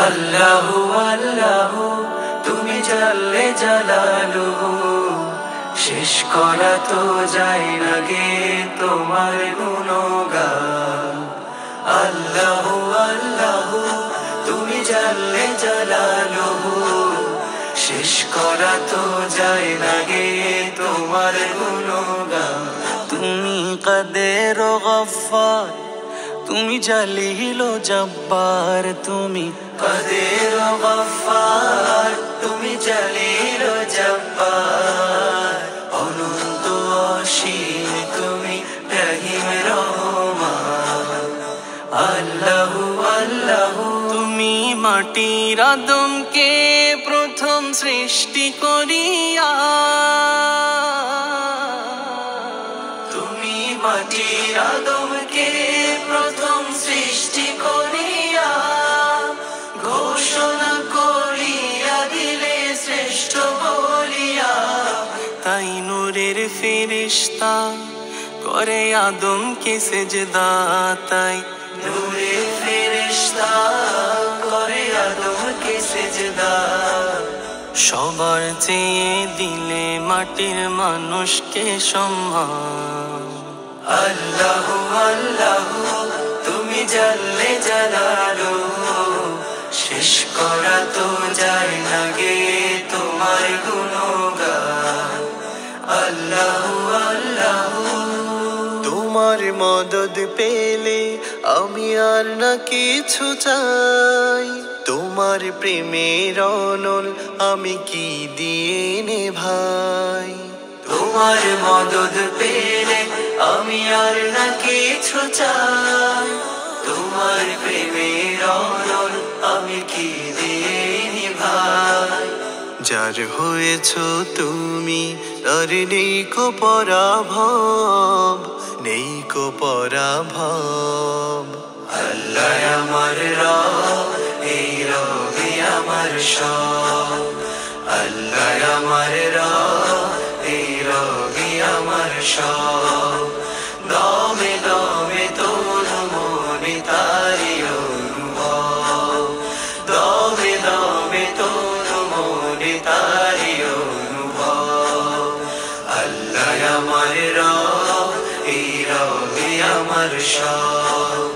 আল্লাহু আল্লাহু তুমি জাল্লে জালালুহু শেষ করা তো যায় না গে তোমার গুণগান আল্লাহু আল্লাহু তুমি জাল্লে জালালুহু শেষ করা তো যায় না গে তোমার গুণগান তুমি কাদের ও গফফার তুমি জালিল ও জব্বার তুমি কাদের ও গফফার তুমি জালিল ও জব্বার অনন্ত অসীম তুমি রহিম রহমান আল্লাহু আল্লাহু তুমি মাটির আদমকে প্রথম সৃষ্টি করিয়া তুমি মাটির আদমকে প্রথম সৃষ্টি করিয়া ঘোষণা করিয়া দিলে শ্রেষ্ঠ বলিয়া তাই নূরের ফেরেশতা করে আদমকে সেজদা তাই নূরের ফেরেশতা করে আদমকে সেজদা সবার চেয়ে দিলে মাটির মানুষকে সম্মান আল্লাহু আল্লাহু তুমি জাল্লে জালালুহু শেষ করা তো যায় না গে তোমার গুণগান আল্লাহু আল্লাহু তোমার মদদ পেলে আমি আর না কিছু চাই তোমার প্রেমের অনল আমি কি দিয়ে নে ভাই তোমার মদদ পেলে আমি আর না কিছু চাই তোমার প্রেমের অনল আমি কি দিয়ে নে ভাই যার হয়েছ তুমি তার নেই কো পরাভব নেই কো পরাভব আল্লাহ আমার রব এই রবি আমার সব আল্লাহ আমার রব এই রবি আমার সব দমে দমে তোর মনে তারি অনুভব দমে দমে তোর মনে তারি অনুভব আল্লাহ আমার রব এই রবি আমার সব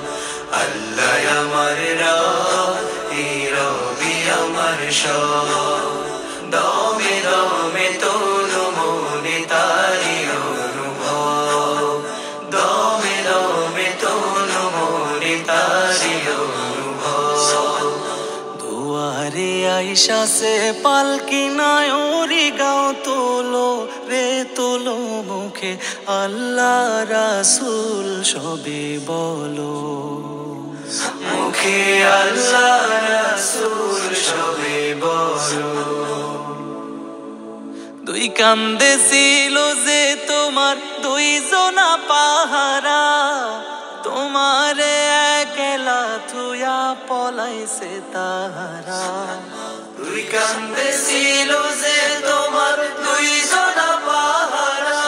আল্লাহ আমার রব এই রবি আমার সব দমে দমে তোর মনে তারি অনুভব দমে দমে তোর মনে তারি অনুভব দুয়ারে আইসা সে পালকি নায়রি গাও তোলো রে তোলো মুখে আল্লাহ রাসূল সবে বলো মুখে আল্লাহ রাসূল সবে বলো দুই কান্দে ছিল যে তোমার দুই জনা পাহারা তোমারে একলা থুয়া পলাইছে তাহারা দুই কান্দে ছিল যে তোমার দুই জনা পাহারা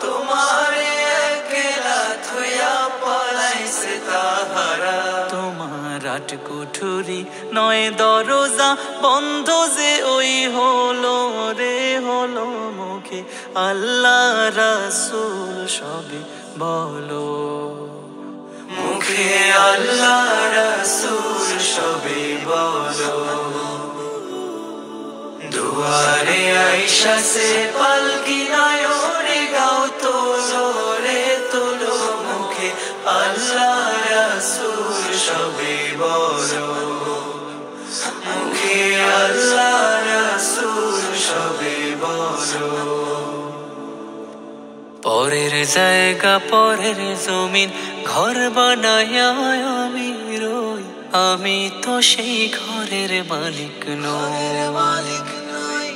তোমারে একলা থুয়া পলাইছে তাহারা তোমার আট কুঠুরি নয় দরজা বন্ধ যে ওই হলো রে হলো মুখে আল্লাহ রাসূল সবে বলো মুখে আল্লাহ রাসূল সবে বলো দুয়ারে আইসা সে পালকি নায়রে গাও তোলো রে তোলো মুখে আল্লাহ রাসূল সবে বলো মুখে আল্লাহ রাসূল সবে বলো পরের জায়গা পরের জমিন ঘর বানায়া আমি রই আমি তো সেই ঘরের মালিক নই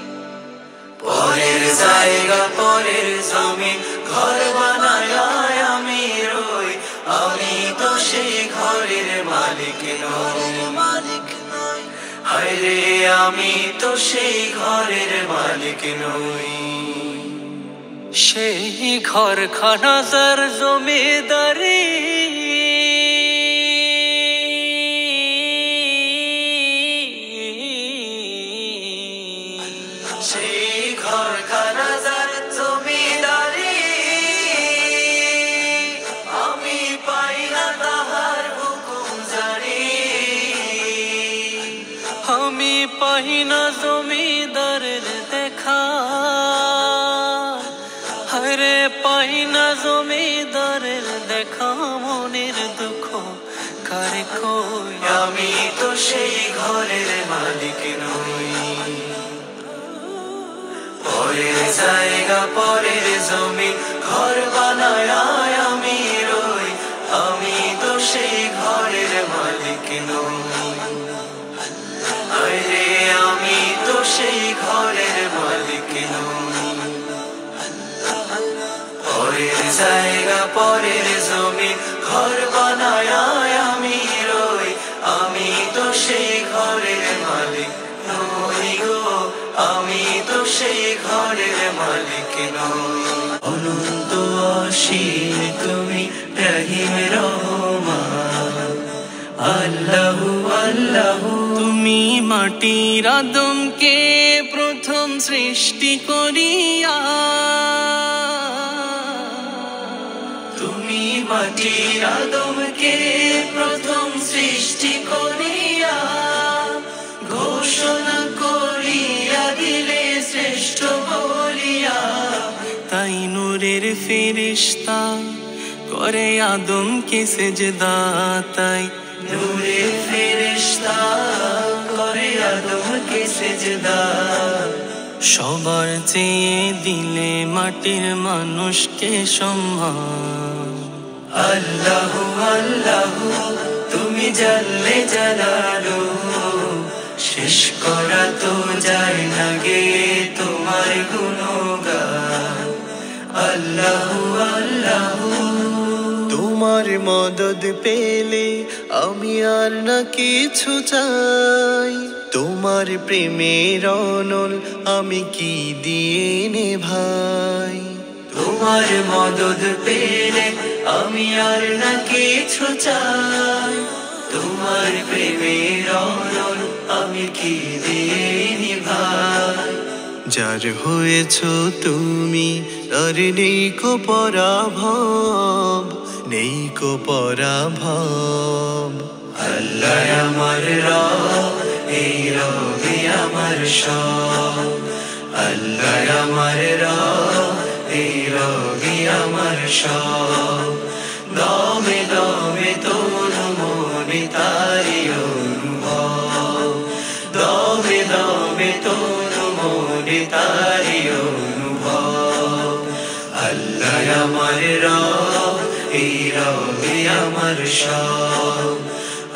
পরের জায়গা পরের জমিন ঘর বানায়া আমি রই আমি তো সেই ঘরের মালিক নই হায় রে আমি তো সেই ঘরের মালিক নই সেই ঘরখানা যার জমিদারি আমি পাই না জমিদারের দেখা, হায়রে পাই না জমিদারের দেখা, মনের দুঃখ কারে কই, আমি তো সেই ঘরের মালিক নই। পরের জায়গা পরের জমি ঘর বানায় আমি রই, আমি তো সেই ঘরের মালিক নই। আরে আমি তো সেই ঘরের মালিক নই। পরের জায়গা পরের জমি ঘর বানায় আমি রই, আমি তো সেই ঘরের মালিক নই গো, আমি তো সেই ঘরের মালিক নই। অনন্ত অসীম তুমি রহিম রহমান, আল্লাহু আল্লাহু। তুমি মাটির আদমকে প্রথম সৃষ্টি করিয়া, তুমি মাটির আদমকে প্রথম সৃষ্টি করিয়া, ঘোষণা করিয়া দিলে শ্রেষ্ঠ বলিয়া। তাই নূরের ফেরেশতা করে আদমকে সেজদা, তাই নূরের ফেরেশতা করে আদমকে সেজদা। সবার চেয়ে দিলে মাটির মানুষকে সম্মান, আল্লাহু আল্লাহু তুমি জাল্লে জালালু। শেষ করা তো যায় না গে তোমার গুণগান, আল্লাহু আল্লাহু। তোমার মদদ পেলে আমি আর না কিছু চাই, তোমার প্রেমের অনল আমি কি দিয়ে নে ভাই। তোমার মদদ পেলে আমি আর না কিছু চাই, তোমার প্রেমের অনল আমি কি দিয়ে নে ভাই। যার হয়েছ তুমি তার নেই কো পরাভব, নেই কো পরাভব। আল্লাহ আমার রব, এই রবি আমার সব, আল্লাহ আমার রব, এই রবি আমার সব। দমে দমে তোর মনে তারি অনুভব, দমে দমে তোর মনে তারি অনুভব। আল্লাহ আমার রব, এই রবি আমার সব,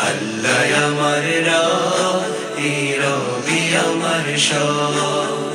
আল্লাহ আমার রব, এই রবি আমার সব।